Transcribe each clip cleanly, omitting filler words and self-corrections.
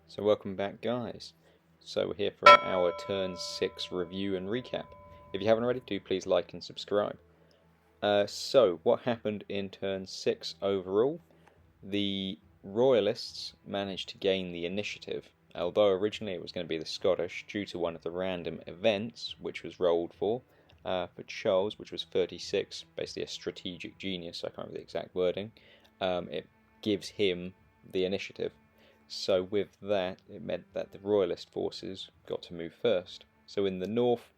So welcome back, guys. So we're here for our turn 6 review and recap. If you haven't already, do please like and subscribe. So what happened in turn 6 overall? The Royalists managed to gain the initiative, although originally it was going to be the Scottish due to one of the random events which was rolled for Charles, which was 36, basically a strategic genius. I can't remember the exact wording. It gives him the initiative. So with that, it meant that the Royalist forces got to move first. So in the north,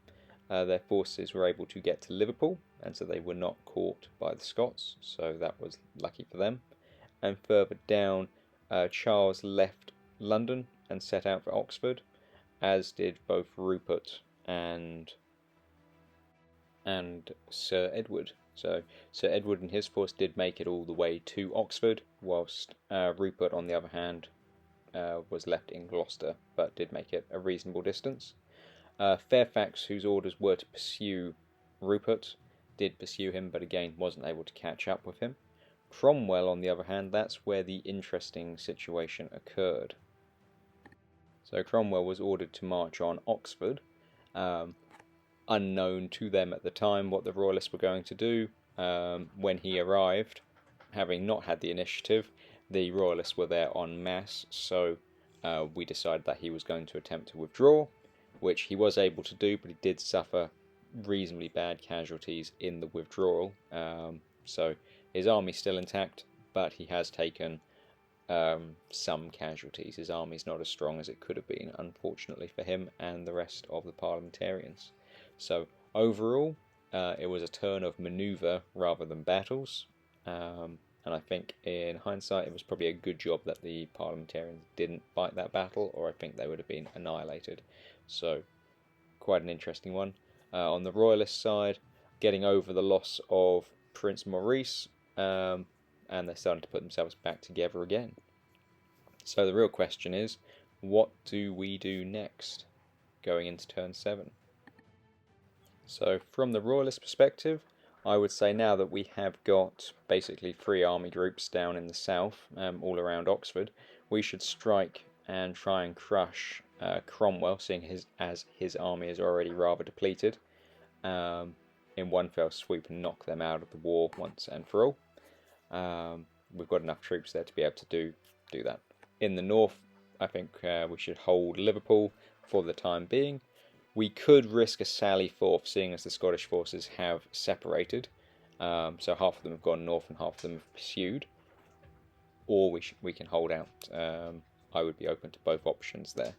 their forces were able to get to Liverpool, and so they were not caught by the Scots, so that was lucky for them. And further down, Charles left London and set out for Oxford, as did both Rupert and Sir Edward. So Sir Edward and his force did make it all the way to Oxford, whilst Rupert, on the other hand, was left in Gloucester, but did make it a reasonable distance. Fairfax, whose orders were to pursue Rupert, did pursue him, but again wasn't able to catch up with him. Cromwell, on the other hand, that's where the interesting situation occurred. So Cromwell was ordered to march on Oxford. Unknown to them at the time what the Royalists were going to do. When he arrived, having not had the initiative, the Royalists were there en masse, so we decided that he was going to attempt to withdraw, which he was able to do, but he did suffer reasonably bad casualties in the withdrawal. So his army's still intact, but he has taken some casualties. His army's not as strong as it could have been, unfortunately for him and the rest of the parliamentarians. So overall, it was a turn of manoeuvre rather than battles. And I think in hindsight it was probably a good job that the parliamentarians didn't fight that battle, or I think they would have been annihilated. So quite an interesting one. On the Royalist side, getting over the loss of Prince Maurice, and they're starting to put themselves back together again. So the real question is, what do we do next going into turn 7? So from the Royalist perspective, I would say now that we have got basically 3 army groups down in the south, all around Oxford, we should strike and try and crush Cromwell, seeing as his army is already rather depleted, in one fell swoop and knock them out of the war once and for all. We've got enough troops there to be able to do that. In the north, I think we should hold Liverpool for the time being. We could risk a sally forth, seeing as the Scottish forces have separated. So half of them have gone north and half of them have pursued. Or we can hold out. I would be open to both options there.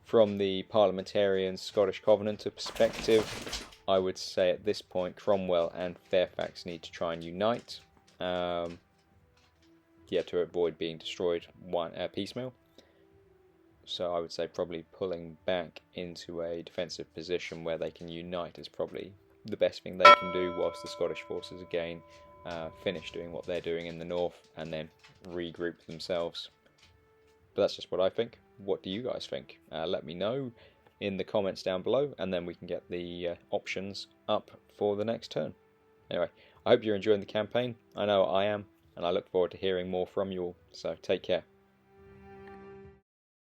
From the parliamentarian Scottish Covenanter perspective, I would say at this point Cromwell and Fairfax need to try and unite. To avoid being destroyed piecemeal. So I would say probably pulling back into a defensive position where they can unite is probably the best thing they can do, whilst the Scottish forces again finish doing what they're doing in the north and then regroup themselves. But that's just what I think. What do you guys think? Let me know in the comments down below, and then we can get the options up for the next turn. Anyway, I hope you're enjoying the campaign. I know I am, and I look forward to hearing more from you all. So take care.